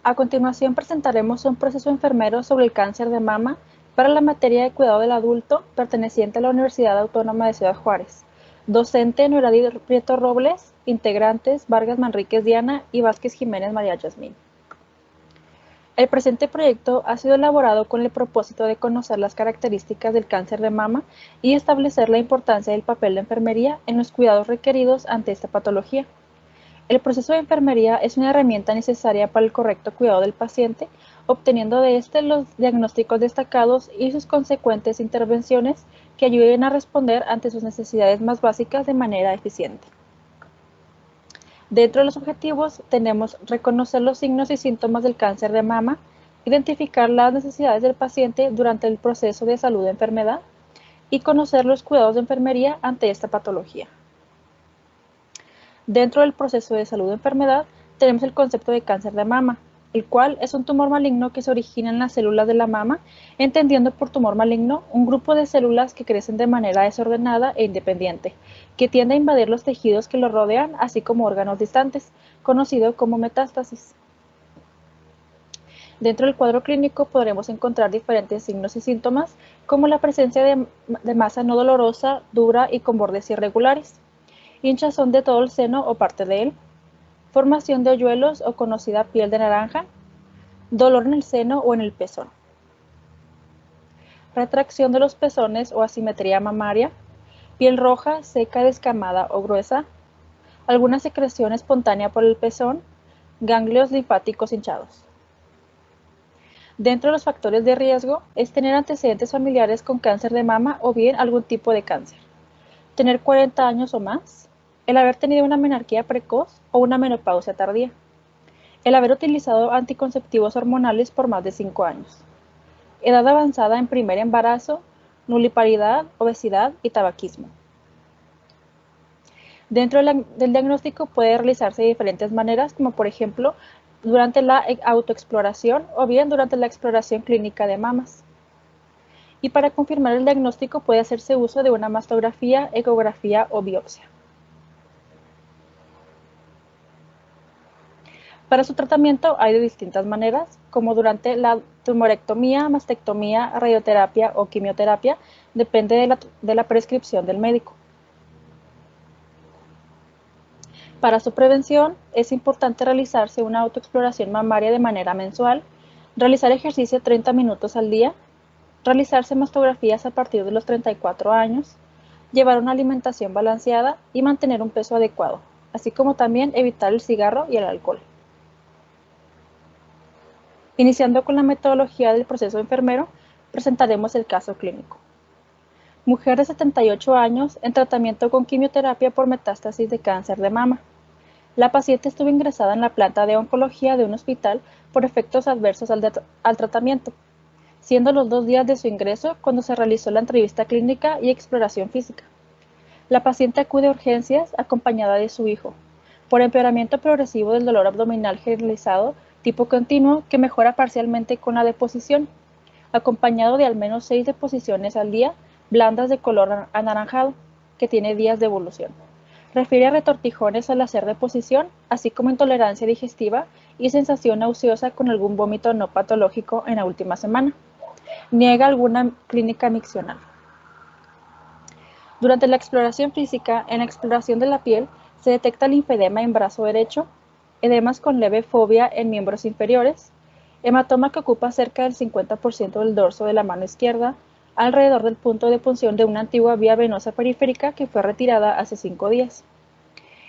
A continuación presentaremos un proceso enfermero sobre el cáncer de mama para la materia de cuidado del adulto perteneciente a la Universidad Autónoma de Ciudad Juárez. Docente Noelady Prieto Robles, integrantes Vargas Manríquez Diana y Vázquez Jiménez María Yasmín. El presente proyecto ha sido elaborado con el propósito de conocer las características del cáncer de mama y establecer la importancia del papel de enfermería en los cuidados requeridos ante esta patología. El proceso de enfermería es una herramienta necesaria para el correcto cuidado del paciente, obteniendo de éste los diagnósticos destacados y sus consecuentes intervenciones que ayuden a responder ante sus necesidades más básicas de manera eficiente. Dentro de los objetivos tenemos reconocer los signos y síntomas del cáncer de mama, identificar las necesidades del paciente durante el proceso de salud de enfermedad y conocer los cuidados de enfermería ante esta patología. Dentro del proceso de salud de enfermedad tenemos el concepto de cáncer de mama, el cual es un tumor maligno que se origina en las células de la mama, entendiendo por tumor maligno un grupo de células que crecen de manera desordenada e independiente, que tiende a invadir los tejidos que lo rodean, así como órganos distantes, conocido como metástasis. Dentro del cuadro clínico podremos encontrar diferentes signos y síntomas, como la presencia de masa no dolorosa, dura y con bordes irregulares, hinchazón de todo el seno o parte de él, formación de hoyuelos o conocida piel de naranja, dolor en el seno o en el pezón, retracción de los pezones o asimetría mamaria, piel roja, seca, descamada o gruesa, alguna secreción espontánea por el pezón, ganglios linfáticos hinchados. Dentro de los factores de riesgo es tener antecedentes familiares con cáncer de mama o bien algún tipo de cáncer, tener 40 años o más, el haber tenido una menarquía precoz o una menopausia tardía, el haber utilizado anticonceptivos hormonales por más de 5 años, edad avanzada en primer embarazo, nulliparidad, obesidad y tabaquismo. Dentro del diagnóstico puede realizarse de diferentes maneras, como por ejemplo durante la autoexploración o bien durante la exploración clínica de mamas. Y para confirmar el diagnóstico puede hacerse uso de una mastografía, ecografía o biopsia. Para su tratamiento hay de distintas maneras, como durante la tumorectomía, mastectomía, radioterapia o quimioterapia, depende de la prescripción del médico. Para su prevención es importante realizarse una autoexploración mamaria de manera mensual, realizar ejercicio 30 minutos al día, realizarse mastografías a partir de los 34 años, llevar una alimentación balanceada y mantener un peso adecuado, así como también evitar el cigarro y el alcohol. Iniciando con la metodología del proceso enfermero, presentaremos el caso clínico. Mujer de 78 años en tratamiento con quimioterapia por metástasis de cáncer de mama. La paciente estuvo ingresada en la planta de oncología de un hospital por efectos adversos al tratamiento, siendo los 2 días de su ingreso cuando se realizó la entrevista clínica y exploración física. La paciente acude a urgencias acompañada de su hijo, por empeoramiento progresivo del dolor abdominal generalizado tipo continuo que mejora parcialmente con la deposición, acompañado de al menos 6 deposiciones al día, blandas de color anaranjado, que tiene días de evolución. Refiere a retortijones al hacer deposición, así como intolerancia digestiva y sensación nauseosa con algún vómito no patológico en la última semana. Niega alguna clínica miccional. Durante la exploración física, en la exploración de la piel, se detecta linfedema en brazo derecho, edemas con leve fobia en miembros inferiores, hematoma que ocupa cerca del 50% del dorso de la mano izquierda, alrededor del punto de punción de una antigua vía venosa periférica que fue retirada hace 5 días.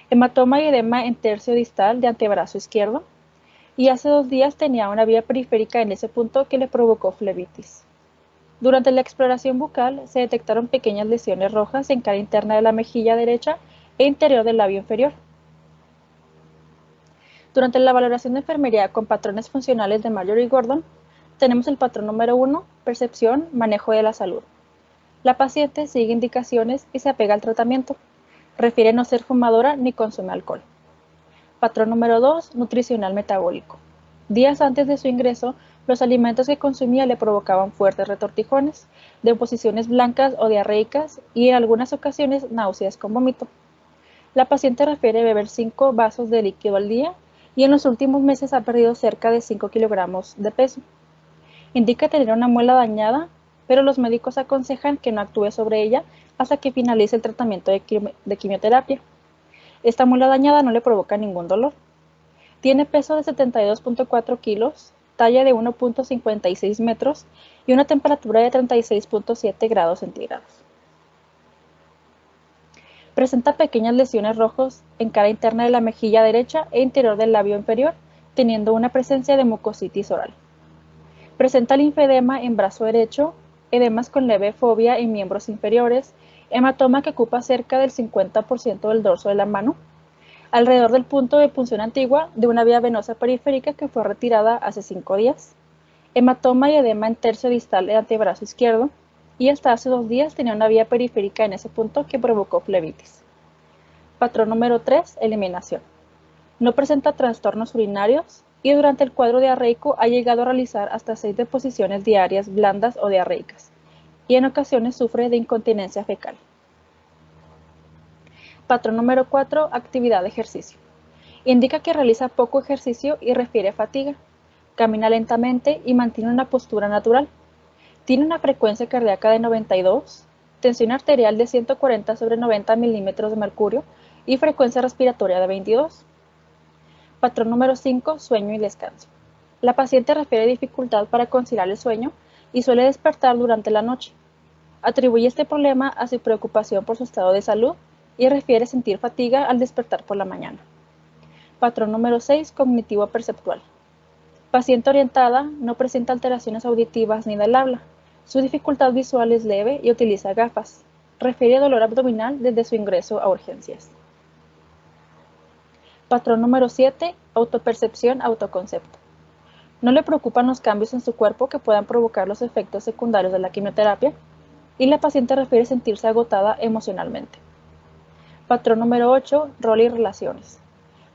Hematoma y edema en tercio distal de antebrazo izquierdo, y hace 2 días tenía una vía periférica en ese punto que le provocó flebitis. Durante la exploración bucal se detectaron pequeñas lesiones rojas en cara interna de la mejilla derecha e interior del labio inferior. Durante la valoración de enfermería con patrones funcionales de Mallory-Gordon, tenemos el patrón número 1, percepción, manejo de la salud. La paciente sigue indicaciones y se apega al tratamiento. Refiere no ser fumadora ni consume alcohol. Patrón número 2, nutricional metabólico. Días antes de su ingreso, los alimentos que consumía le provocaban fuertes retortijones, deposiciones blancas o diarreicas y en algunas ocasiones náuseas con vómito. La paciente refiere beber 5 vasos de líquido al día y en los últimos meses ha perdido cerca de 5 kilogramos de peso. Indica tener una muela dañada, pero los médicos aconsejan que no actúe sobre ella hasta que finalice el tratamiento de quimioterapia. Esta muela dañada no le provoca ningún dolor. Tiene peso de 72.4 kilos, talla de 1.56 metros y una temperatura de 36.7 grados centígrados. Presenta pequeñas lesiones rojos en cara interna de la mejilla derecha e interior del labio inferior, teniendo una presencia de mucositis oral. Presenta linfedema en brazo derecho, edemas con leve fobia en miembros inferiores, hematoma que ocupa cerca del 50% del dorso de la mano, alrededor del punto de punción antigua de una vía venosa periférica que fue retirada hace 5 días, hematoma y edema en tercio distal del antebrazo izquierdo, y hasta hace 2 días tenía una vía periférica en ese punto que provocó flebitis. Patrón número 3, eliminación. No presenta trastornos urinarios y durante el cuadro diarreico ha llegado a realizar hasta 6 deposiciones diarias blandas o diarreicas, y en ocasiones sufre de incontinencia fecal. Patrón número 4, actividad de ejercicio. Indica que realiza poco ejercicio y refiere fatiga. Camina lentamente y mantiene una postura natural. Tiene una frecuencia cardíaca de 92, tensión arterial de 140/90 milímetros de mercurio y frecuencia respiratoria de 22. Patrón número 5, sueño y descanso. La paciente refiere dificultad para conciliar el sueño y suele despertar durante la noche. Atribuye este problema a su preocupación por su estado de salud y refiere sentir fatiga al despertar por la mañana. Patrón número 6, cognitivo perceptual. Paciente orientada, no presenta alteraciones auditivas ni del habla. Su dificultad visual es leve y utiliza gafas. Refiere dolor abdominal desde su ingreso a urgencias. Patrón número 7, autopercepción, autoconcepto. No le preocupan los cambios en su cuerpo que puedan provocar los efectos secundarios de la quimioterapia y la paciente refiere sentirse agotada emocionalmente. Patrón número 8, rol y relaciones.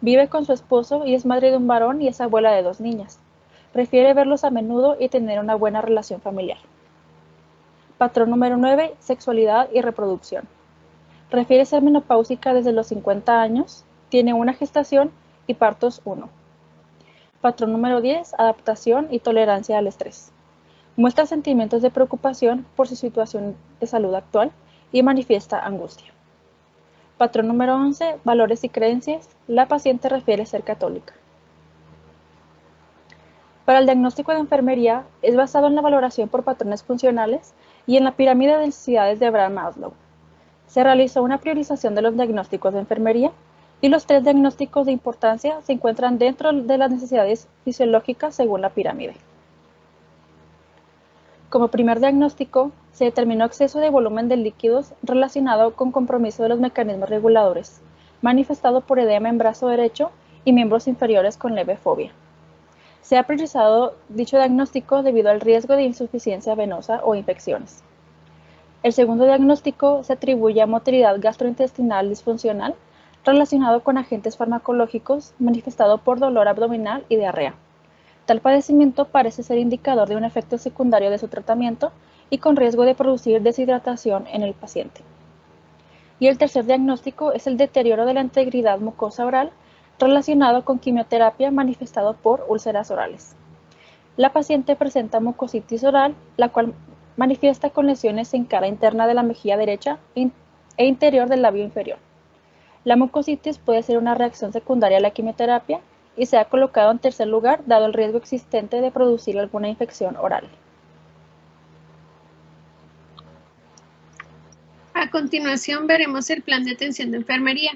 Vive con su esposo y es madre de un varón y es abuela de 2 niñas. Refiere verlos a menudo y tener una buena relación familiar. Patrón número 9, sexualidad y reproducción. Refiere ser menopáusica desde los 50 años, tiene una gestación y partos 1. Patrón número 10, adaptación y tolerancia al estrés. Muestra sentimientos de preocupación por su situación de salud actual y manifiesta angustia. Patrón número 11, valores y creencias. La paciente refiere ser católica. Para el diagnóstico de enfermería es basado en la valoración por patrones funcionales y en la pirámide de necesidades de Abraham Maslow. Se realizó una priorización de los diagnósticos de enfermería y los 3 diagnósticos de importancia se encuentran dentro de las necesidades fisiológicas según la pirámide. Como primer diagnóstico, se determinó exceso de volumen de líquidos relacionado con compromiso de los mecanismos reguladores, manifestado por edema en brazo derecho y miembros inferiores con leve fobia. Se ha priorizado dicho diagnóstico debido al riesgo de insuficiencia venosa o infecciones. El segundo diagnóstico se atribuye a motilidad gastrointestinal disfuncional relacionado con agentes farmacológicos manifestado por dolor abdominal y diarrea. Tal padecimiento parece ser indicador de un efecto secundario de su tratamiento y con riesgo de producir deshidratación en el paciente. Y el tercer diagnóstico es el deterioro de la integridad mucosa oral relacionado con quimioterapia manifestado por úlceras orales. La paciente presenta mucositis oral, la cual manifiesta con lesiones en cara interna de la mejilla derecha e interior del labio inferior. La mucositis puede ser una reacción secundaria a la quimioterapia y se ha colocado en tercer lugar dado el riesgo existente de producir alguna infección oral. A continuación veremos el plan de atención de enfermería.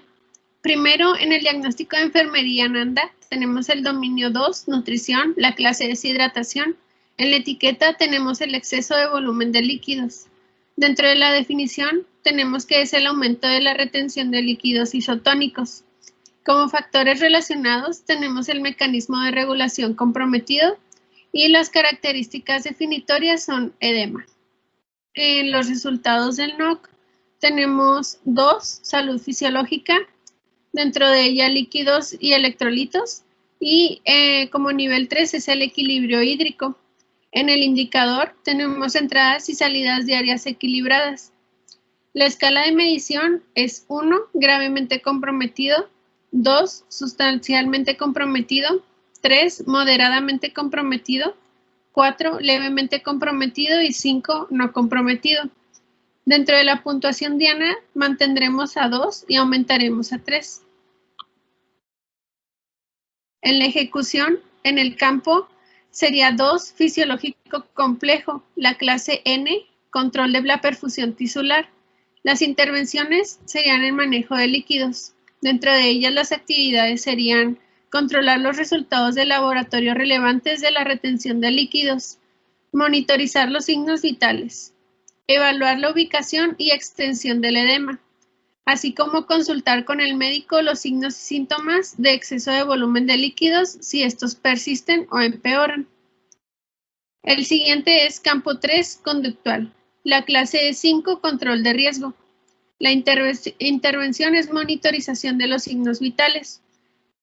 Primero, en el diagnóstico de enfermería NANDA, tenemos el dominio 2, nutrición, la clase deshidratación. En la etiqueta tenemos el exceso de volumen de líquidos. Dentro de la definición, tenemos que es el aumento de la retención de líquidos isotónicos. Como factores relacionados, tenemos el mecanismo de regulación comprometido y las características definitorias son edema. En los resultados del NOC, tenemos 2, salud fisiológica, dentro de ella líquidos y electrolitos, y como nivel 3 es el equilibrio hídrico. En el indicador tenemos entradas y salidas diarias equilibradas. La escala de medición es 1, gravemente comprometido, 2, sustancialmente comprometido. 3, moderadamente comprometido. 4, levemente comprometido. Y 5, no comprometido. Dentro de la puntuación diana, mantendremos a 2 y aumentaremos a 3. En la ejecución, en el campo, sería 2, fisiológico complejo, la clase N, control de la perfusión tisular. Las intervenciones serían el manejo de líquidos. Dentro de ellas, las actividades serían controlar los resultados de laboratorio relevantes de la retención de líquidos, monitorizar los signos vitales, evaluar la ubicación y extensión del edema, así como consultar con el médico los signos y síntomas de exceso de volumen de líquidos si estos persisten o empeoran. El siguiente es campo 3, conductual. La clase E5, control de riesgo. La intervención es monitorización de los signos vitales.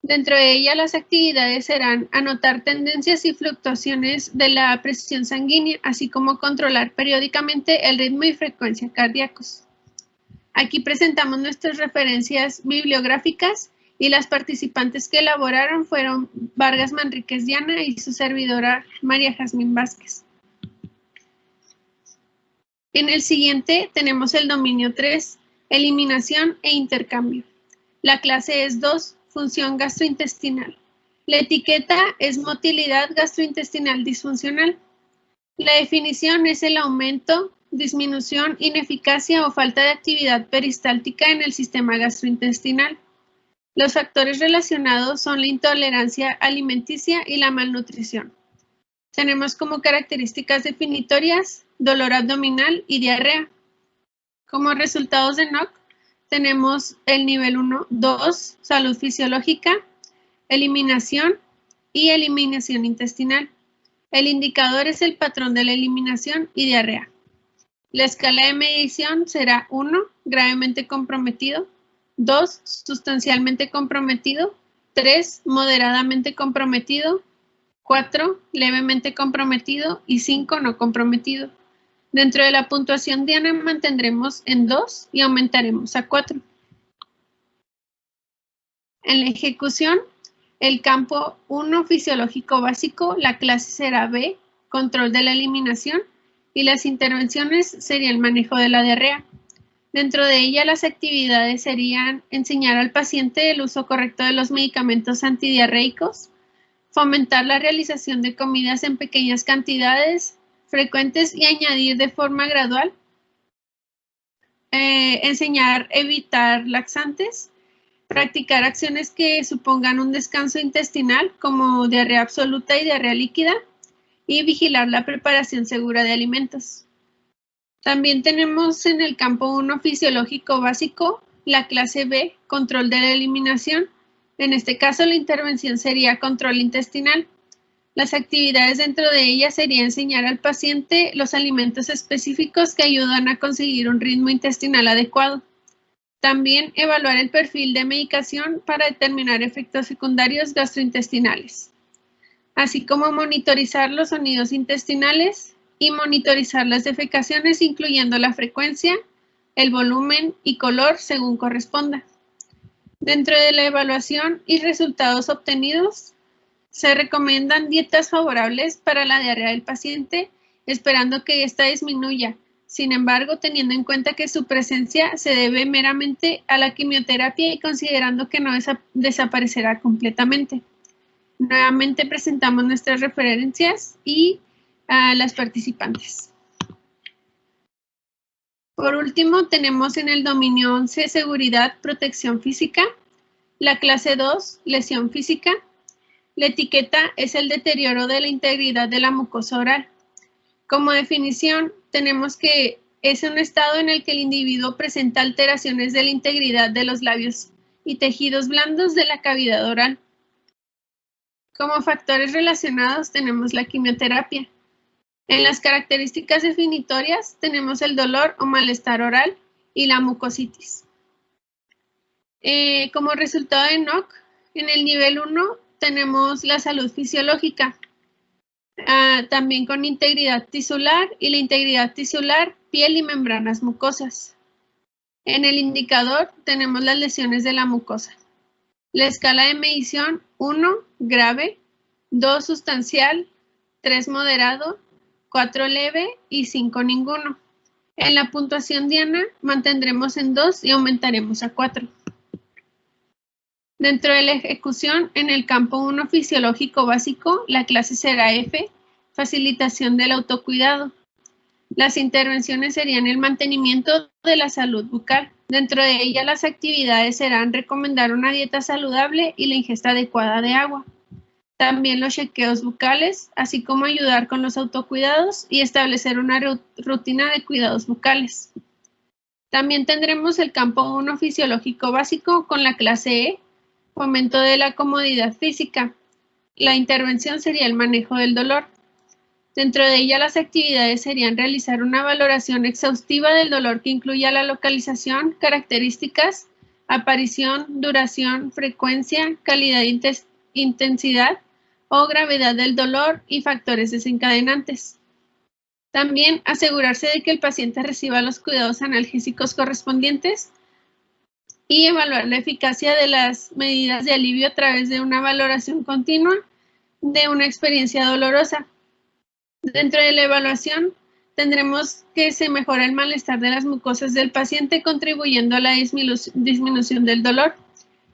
Dentro de ella, las actividades serán anotar tendencias y fluctuaciones de la presión sanguínea, así como controlar periódicamente el ritmo y frecuencia cardíacos. Aquí presentamos nuestras referencias bibliográficas y las participantes que elaboraron fueron Vargas Manríquez Diana y su servidora María Jazmín Vázquez. En el siguiente tenemos el dominio 3, eliminación e intercambio. La clase es 2, función gastrointestinal. La etiqueta es motilidad gastrointestinal disfuncional. La definición es el aumento, disminución, ineficacia o falta de actividad peristáltica en el sistema gastrointestinal. Los factores relacionados son la intolerancia alimenticia y la malnutrición. Tenemos como características definitorias dolor abdominal y diarrea. Como resultados de NOC tenemos el nivel 1, 2, salud fisiológica, eliminación y eliminación intestinal. El indicador es el patrón de la eliminación y diarrea. La escala de medición será 1, gravemente comprometido, 2, sustancialmente comprometido, 3, moderadamente comprometido, 4, levemente comprometido y 5, no comprometido. Dentro de la puntuación diana mantendremos en 2 y aumentaremos a 4. En la ejecución, el campo 1 fisiológico básico, la clase será B, control de la eliminación, y las intervenciones serían manejo de la diarrea. Dentro de ella, las actividades serían enseñar al paciente el uso correcto de los medicamentos antidiarreicos, fomentar la realización de comidas en pequeñas cantidades, frecuentes y añadir de forma gradual, enseñar a evitar laxantes, practicar acciones que supongan un descanso intestinal como diarrea absoluta y diarrea líquida y vigilar la preparación segura de alimentos. También tenemos en el campo 1 fisiológico básico la clase B, control de la eliminación. En este caso la intervención sería control intestinal. Las actividades dentro de ella sería enseñar al paciente los alimentos específicos que ayudan a conseguir un ritmo intestinal adecuado. También evaluar el perfil de medicación para determinar efectos secundarios gastrointestinales, así como monitorizar los sonidos intestinales y monitorizar las defecaciones, incluyendo la frecuencia, el volumen y color según corresponda. Dentro de la evaluación y resultados obtenidos, se recomiendan dietas favorables para la diarrea del paciente, esperando que ésta disminuya. Sin embargo, teniendo en cuenta que su presencia se debe meramente a la quimioterapia y considerando que no desaparecerá completamente. Nuevamente presentamos nuestras referencias y a las participantes. Por último, tenemos en el dominio 11, seguridad, protección física. La clase 2, lesión física. La etiqueta es el deterioro de la integridad de la mucosa oral. Como definición, tenemos que es un estado en el que el individuo presenta alteraciones de la integridad de los labios y tejidos blandos de la cavidad oral. Como factores relacionados tenemos la quimioterapia. En las características definitorias tenemos el dolor o malestar oral y la mucositis. Como resultado de NOC, en el nivel 1 tenemos la salud fisiológica. También con integridad tisular y la integridad tisular, piel y membranas mucosas. En el indicador tenemos las lesiones de la mucosa. La escala de medición: 1, grave; 2, sustancial; 3, moderado; 4, leve y 5, ninguno. En la puntuación diana mantendremos en 2 y aumentaremos a 4. Dentro de la ejecución, en el campo 1 fisiológico básico, la clase será F, facilitación del autocuidado. Las intervenciones serían el mantenimiento de la salud bucal. Dentro de ella, las actividades serán recomendar una dieta saludable y la ingesta adecuada de agua. También los chequeos bucales, así como ayudar con los autocuidados y establecer una rutina de cuidados bucales. También tendremos el campo 1 fisiológico básico con la clase E, fomento de la comodidad física. La intervención sería el manejo del dolor. Dentro de ella, las actividades serían realizar una valoración exhaustiva del dolor que incluya la localización, características, aparición, duración, frecuencia, calidad e intensidad o gravedad del dolor y factores desencadenantes. También asegurarse de que el paciente reciba los cuidados analgésicos correspondientes y evaluar la eficacia de las medidas de alivio a través de una valoración continua de una experiencia dolorosa. Dentro de la evaluación, tendremos que se mejora el malestar de las mucosas del paciente, contribuyendo a la disminución del dolor.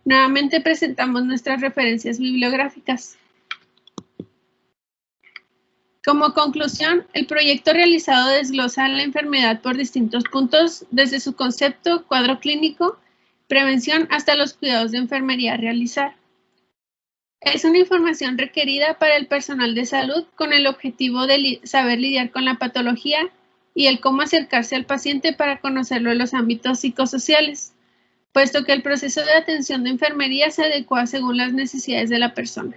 Nuevamente presentamos nuestras referencias bibliográficas. Como conclusión, el proyecto realizado desglosa la enfermedad por distintos puntos, desde su concepto, cuadro clínico, prevención hasta los cuidados de enfermería a realizar. Es una información requerida para el personal de salud con el objetivo de saber lidiar con la patología y el cómo acercarse al paciente para conocerlo en los ámbitos psicosociales, puesto que el proceso de atención de enfermería se adecua según las necesidades de la persona.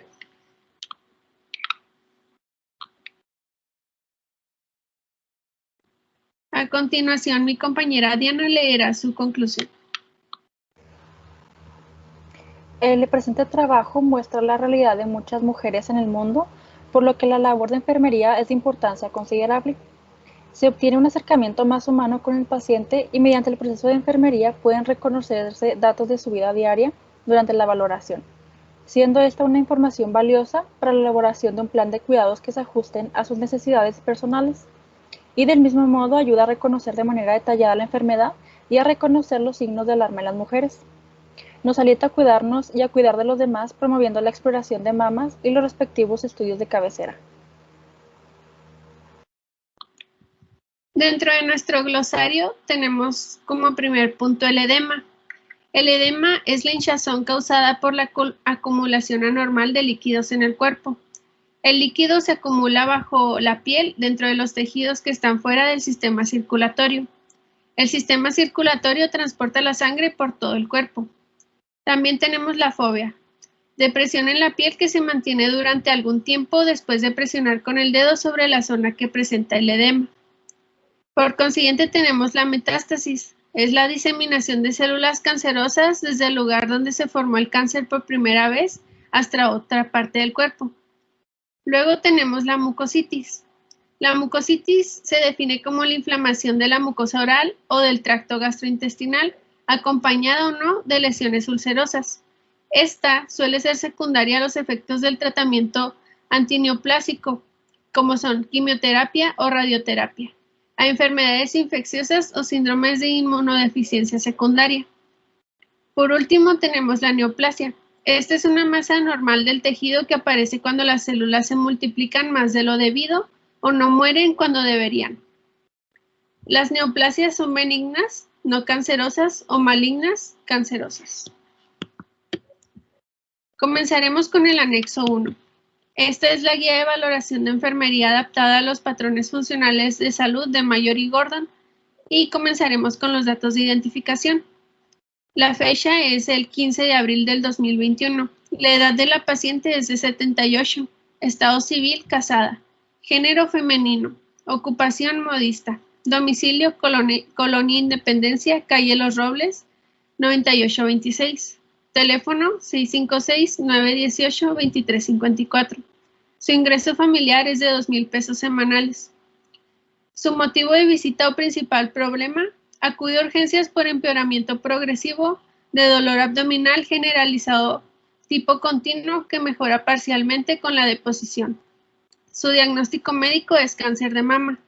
A continuación, mi compañera Diana leerá su conclusión. El presente trabajo muestra la realidad de muchas mujeres en el mundo, por lo que la labor de enfermería es de importancia considerable. Se obtiene un acercamiento más humano con el paciente y mediante el proceso de enfermería pueden reconocerse datos de su vida diaria durante la valoración, siendo esta una información valiosa para la elaboración de un plan de cuidados que se ajusten a sus necesidades personales. Y del mismo modo ayuda a reconocer de manera detallada la enfermedad y a reconocer los signos de alarma en las mujeres. Nos alienta a cuidarnos y a cuidar de los demás, promoviendo la exploración de mamas y los respectivos estudios de cabecera. Dentro de nuestro glosario tenemos como primer punto el edema. El edema es la hinchazón causada por la acumulación anormal de líquidos en el cuerpo. El líquido se acumula bajo la piel dentro de los tejidos que están fuera del sistema circulatorio. El sistema circulatorio transporta la sangre por todo el cuerpo. También tenemos la fobia, depresión en la piel que se mantiene durante algún tiempo después de presionar con el dedo sobre la zona que presenta el edema. Por consiguiente, tenemos la metástasis, es la diseminación de células cancerosas desde el lugar donde se formó el cáncer por primera vez hasta otra parte del cuerpo. Luego tenemos la mucositis. La mucositis se define como la inflamación de la mucosa oral o del tracto gastrointestinal, acompañada o no de lesiones ulcerosas. Esta suele ser secundaria a los efectos del tratamiento antineoplásico, como son quimioterapia o radioterapia, a enfermedades infecciosas o síndromes de inmunodeficiencia secundaria. Por último, tenemos la neoplasia. Esta es una masa anormal del tejido que aparece cuando las células se multiplican más de lo debido o no mueren cuando deberían. Las neoplasias son benignas, no cancerosas, o malignas, cancerosas. Comenzaremos con el anexo 1. Esta es la guía de valoración de enfermería adaptada a los patrones funcionales de salud de Mayor y Gordon y comenzaremos con los datos de identificación. La fecha es el 15 de abril del 2021. La edad de la paciente es de 78. Estado civil, casada. Género femenino. Ocupación modista. Domicilio, Colonia Independencia, calle Los Robles, 9826. Teléfono 656-918-2354. Su ingreso familiar es de 2,000 pesos semanales. Su motivo de visita o principal problema: acude a urgencias por empeoramiento progresivo de dolor abdominal generalizado tipo continuo que mejora parcialmente con la deposición. Su diagnóstico médico es cáncer de mama.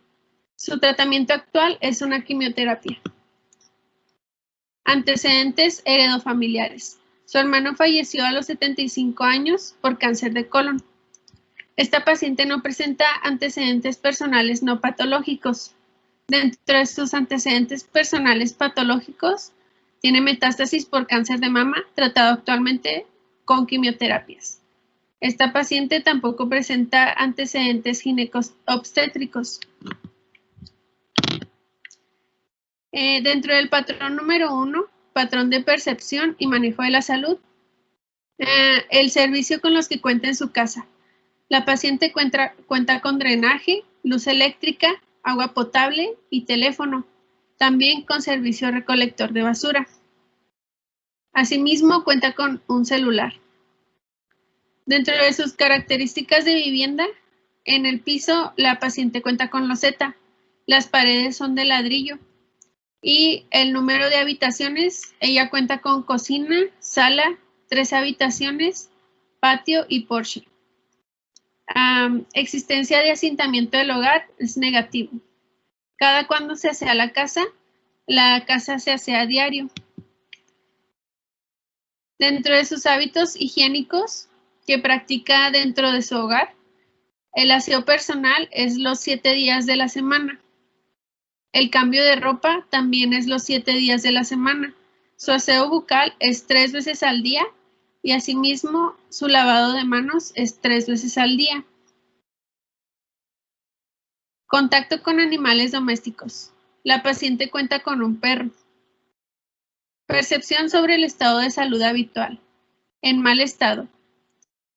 Su tratamiento actual es una quimioterapia. Antecedentes heredofamiliares. Su hermano falleció a los 75 años por cáncer de colon. Esta paciente no presenta antecedentes personales no patológicos. Dentro de sus antecedentes personales patológicos, tiene metástasis por cáncer de mama tratado actualmente con quimioterapias. Esta paciente tampoco presenta antecedentes ginecobstétricos. Dentro del patrón número 1, patrón de percepción y manejo de la salud, el servicio con los que cuenta en su casa. La paciente cuenta con drenaje, luz eléctrica, agua potable y teléfono, también con servicio recolector de basura. Asimismo, cuenta con un celular. Dentro de sus características de vivienda, en el piso la paciente cuenta con loseta, las paredes son de ladrillo y el número de habitaciones, ella cuenta con cocina, sala, 3 habitaciones, patio y porche. Existencia de asentamiento del hogar es negativo. Cada cuando se asea la casa se asea a diario. Dentro de sus hábitos higiénicos que practica dentro de su hogar, el aseo personal es los 7 días de la semana. El cambio de ropa también es los 7 días de la semana. Su aseo bucal es 3 veces al día y asimismo su lavado de manos es 3 veces al día. Contacto con animales domésticos. La paciente cuenta con un perro. Percepción sobre el estado de salud habitual. En mal estado.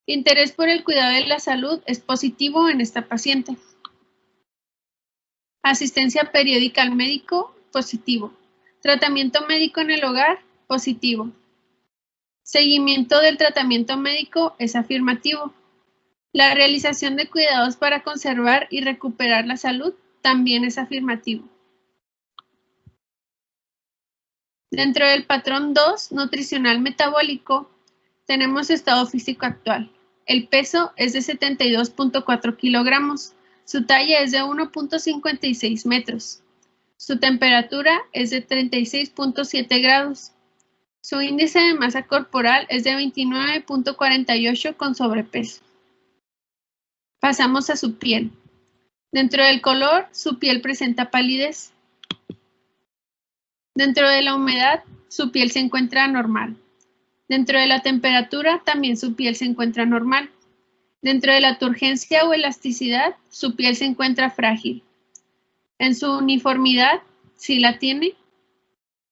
Interés por el cuidado de la salud es positivo en esta paciente. Asistencia periódica al médico, positivo. Tratamiento médico en el hogar, positivo. Seguimiento del tratamiento médico es afirmativo. La realización de cuidados para conservar y recuperar la salud también es afirmativo. Dentro del patrón 2, nutricional metabólico, tenemos estado físico actual. El peso es de 72.4 kilogramos. Su talla es de 1.56 metros. Su temperatura es de 36.7 grados. Su índice de masa corporal es de 29.48 con sobrepeso. Pasamos a su piel. Dentro del color, su piel presenta palidez. Dentro de la humedad, su piel se encuentra normal. Dentro de la temperatura, también su piel se encuentra normal. Dentro de la turgencia o elasticidad, su piel se encuentra frágil. En su uniformidad, si la tiene.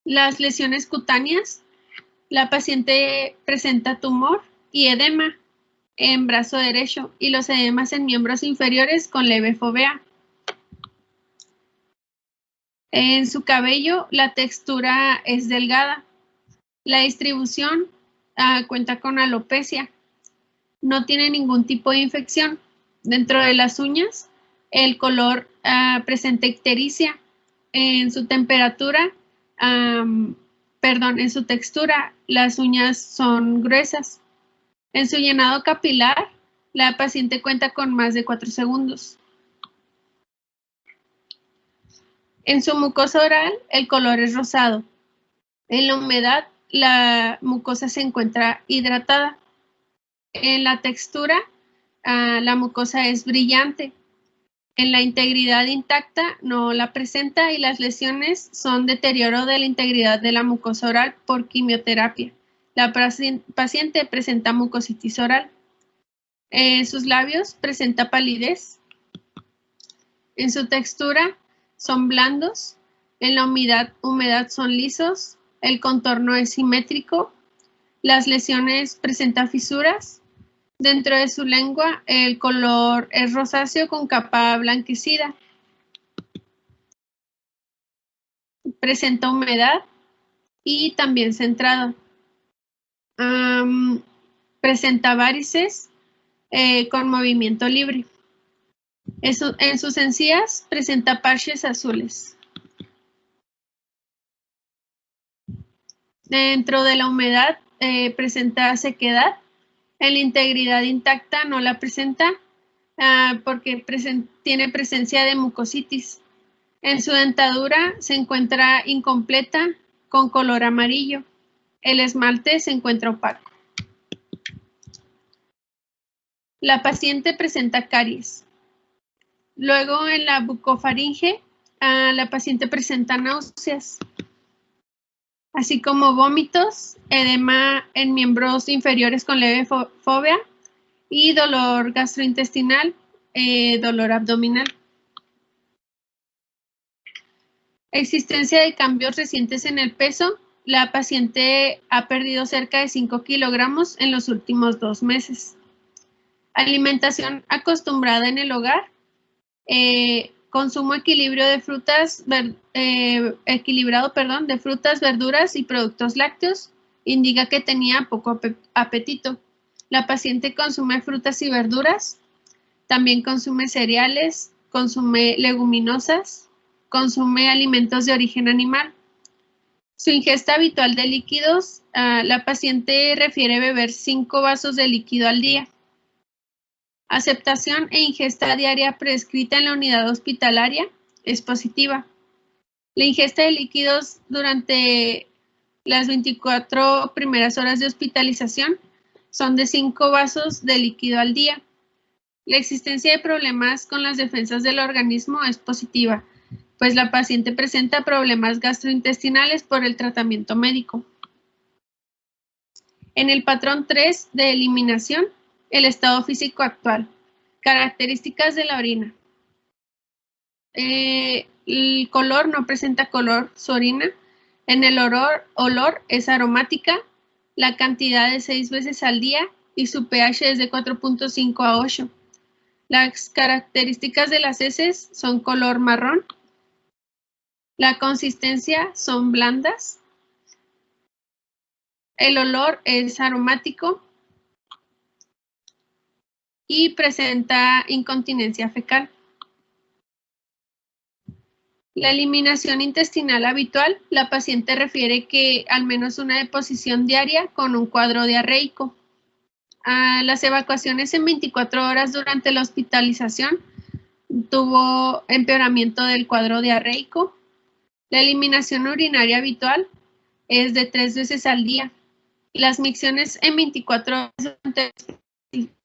Las lesiones cutáneas, la paciente presenta tumor y edema en brazo derecho y los edemas en miembros inferiores con leve fovea. En su cabello, la textura es delgada. La distribución cuenta con alopecia. No tiene ningún tipo de infección. Dentro de las uñas, el color presenta ictericia. En su temperatura, en su textura, las uñas son gruesas. En su llenado capilar, la paciente cuenta con más de 4 segundos. En su mucosa oral, el color es rosado. En la humedad, la mucosa se encuentra hidratada. En la textura, la mucosa es brillante. En la integridad intacta no la presenta y las lesiones son deterioro de la integridad de la mucosa oral por quimioterapia. La paciente presenta mucositis oral. En sus labios presenta palidez. En su textura son blandos. En la humedad son lisos. El contorno es simétrico. Las lesiones presentan fisuras. Dentro de su lengua, el color es rosáceo con capa blanquecida. Presenta humedad y también centrado. Presenta varices con movimiento libre. En sus encías presenta parches azules. Dentro de la humedad presenta sequedad En la integridad intacta no la presenta porque tiene presencia de mucositis. En su dentadura se encuentra incompleta con color amarillo. El esmalte se encuentra opaco. La paciente presenta caries. Luego en la bucofaringe, la paciente presenta náuseas, así como vómitos, edema en miembros inferiores con leve fobia y dolor gastrointestinal, dolor abdominal. Existencia de cambios recientes en el peso. La paciente ha perdido cerca de 5 kilogramos en los últimos 2 meses. Alimentación acostumbrada en el hogar. Consumo equilibrado de frutas, verduras y productos lácteos. Indica que tenía poco apetito. La paciente consume frutas y verduras. También consume cereales, consume leguminosas, consume alimentos de origen animal. Su ingesta habitual de líquidos, la paciente refiere beber 5 vasos de líquido al día. Aceptación e ingesta diaria prescrita en la unidad hospitalaria es positiva. La ingesta de líquidos durante las 24 primeras horas de hospitalización son de 5 vasos de líquido al día. La existencia de problemas con las defensas del organismo es positiva, pues la paciente presenta problemas gastrointestinales por el tratamiento médico. En el patrón 3 de eliminación, el estado físico actual. Características de la orina. El color no presenta color su orina. En el olor es aromática. La cantidad de 6 veces al día y su pH es de 4.5 a 8. Las características de las heces son color marrón. La consistencia son blandas. El olor es aromático y presenta incontinencia fecal. La eliminación intestinal habitual, la paciente refiere que al menos una deposición diaria con un cuadro diarreico. Las evacuaciones en 24 horas durante la hospitalización tuvo empeoramiento del cuadro diarreico. La eliminación urinaria habitual es de 3 veces al día. Las micciones en 24 horas durante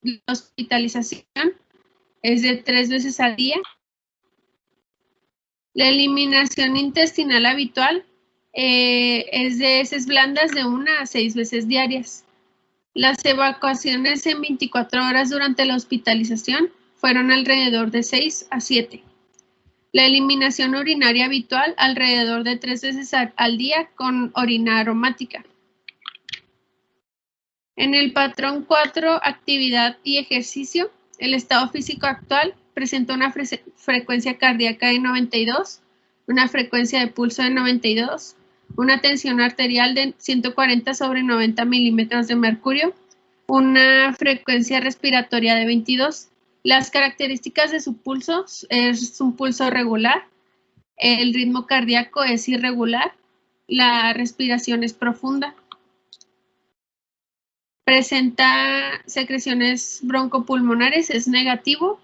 la hospitalización es de 3 veces al día. La eliminación intestinal habitual es de heces blandas de 1 a 6 veces diarias. Las evacuaciones en 24 horas durante la hospitalización fueron alrededor de 6 a 7. La eliminación urinaria habitual alrededor de 3 veces al día con orina aromática. En el patrón 4, actividad y ejercicio, el estado físico actual presenta una frecuencia cardíaca de 92, una frecuencia de pulso de 92, una tensión arterial de 140 sobre 90 milímetros de mercurio, una frecuencia respiratoria de 22. Las características de su pulso es un pulso regular, el ritmo cardíaco es irregular, la respiración es profunda. Presenta secreciones broncopulmonares, es negativo.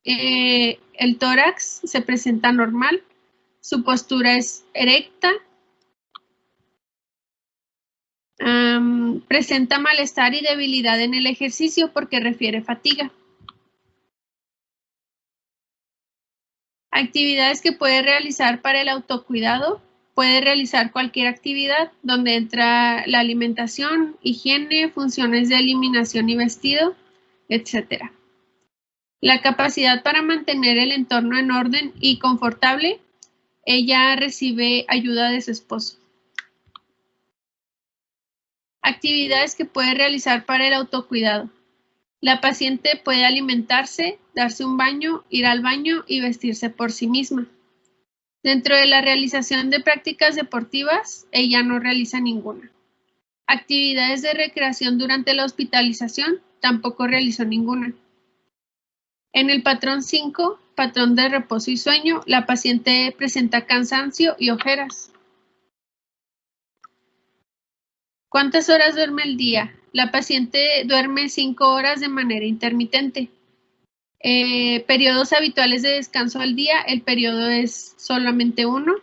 El tórax se presenta normal. Su postura es erecta. Presenta malestar y debilidad en el ejercicio porque refiere fatiga. Actividades que puede realizar para el autocuidado. Puede realizar cualquier actividad donde entra la alimentación, higiene, funciones de eliminación y vestido, etc. La capacidad para mantener el entorno en orden y confortable. Ella recibe ayuda de su esposo. Actividades que puede realizar para el autocuidado. La paciente puede alimentarse, darse un baño, ir al baño y vestirse por sí misma. Dentro de la realización de prácticas deportivas, ella no realiza ninguna. Actividades de recreación durante la hospitalización, tampoco realizó ninguna. En el patrón 5, patrón de reposo y sueño, la paciente presenta cansancio y ojeras. ¿Cuántas horas duerme al día? La paciente duerme 5 horas de manera intermitente. Periodos habituales de descanso al día, el periodo es solamente 1.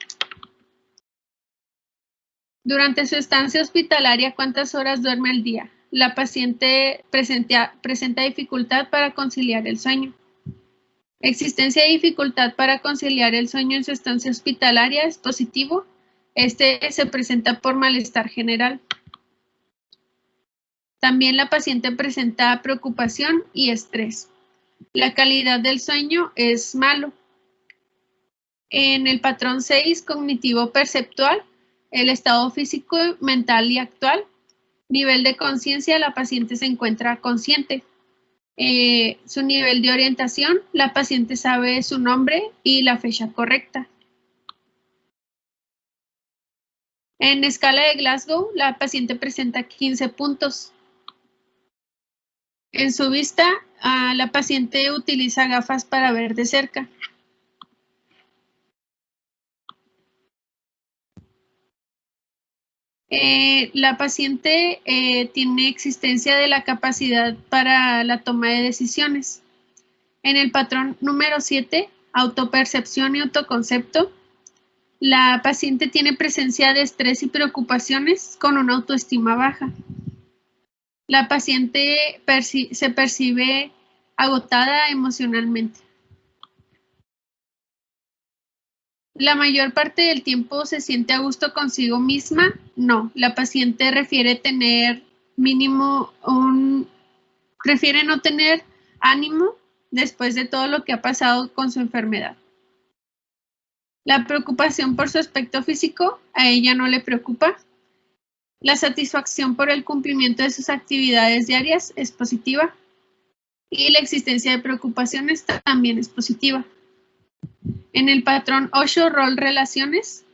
Durante su estancia hospitalaria, ¿cuántas horas duerme al día? La paciente presenta dificultad para conciliar el sueño. Existencia de dificultad para conciliar el sueño en su estancia hospitalaria es positivo. Este se presenta por malestar general. También la paciente presenta preocupación y estrés. La calidad del sueño es malo. En el patrón 6, cognitivo-perceptual, el estado físico, mental y actual. Nivel de conciencia, la paciente se encuentra consciente. Su nivel de orientación, la paciente sabe su nombre y la fecha correcta. En escala de Glasgow, la paciente presenta 15 puntos. En su vista, la paciente utiliza gafas para ver de cerca. La paciente tiene existencia de la capacidad para la toma de decisiones. En el patrón número 7, autopercepción y autoconcepto, la paciente tiene presencia de estrés y preocupaciones con una autoestima baja. La paciente se percibe agotada emocionalmente. ¿La mayor parte del tiempo se siente a gusto consigo misma? No, la paciente prefiere no tener ánimo después de todo lo que ha pasado con su enfermedad. La preocupación por su aspecto físico, a ella no le preocupa. La satisfacción por el cumplimiento de sus actividades diarias es positiva. Y la existencia de preocupaciones también es positiva. En el patrón 8, rol relaciones,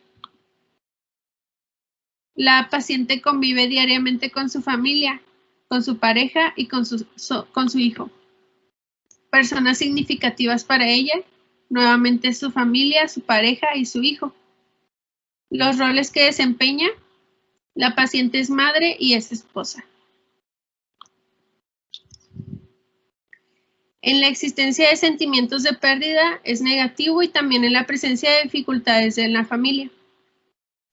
la paciente convive diariamente con su familia, con su pareja y con su hijo. Personas significativas para ella, nuevamente su familia, su pareja y su hijo. Los roles que desempeña, la paciente es madre y es esposa. En la existencia de sentimientos de pérdida es negativo y también en la presencia de dificultades en la familia.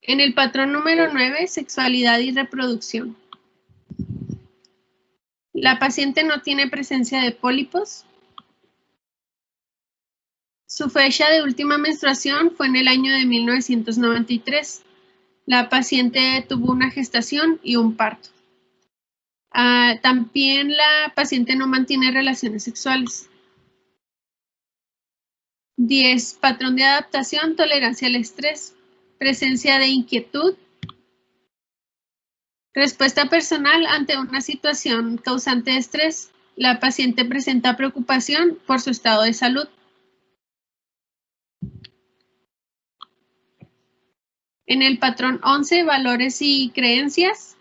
En el patrón número 9, sexualidad y reproducción. La paciente no tiene presencia de pólipos. Su fecha de última menstruación fue en el año de 1993. La paciente tuvo una gestación y un parto. También la paciente no mantiene relaciones sexuales. 10. Patrón de adaptación, tolerancia al estrés, presencia de inquietud. Respuesta personal ante una situación causante de estrés. La paciente presenta preocupación por su estado de salud. En el patrón 11, valores y creencias,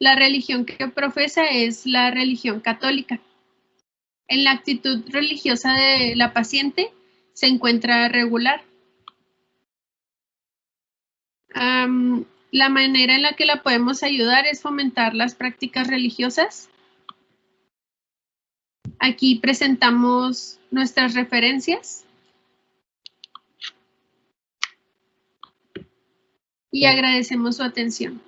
la religión que profesa es la religión católica. En la actitud religiosa de la paciente se encuentra regular. La manera en la que la podemos ayudar es fomentar las prácticas religiosas. Aquí presentamos nuestras referencias. Y agradecemos su atención.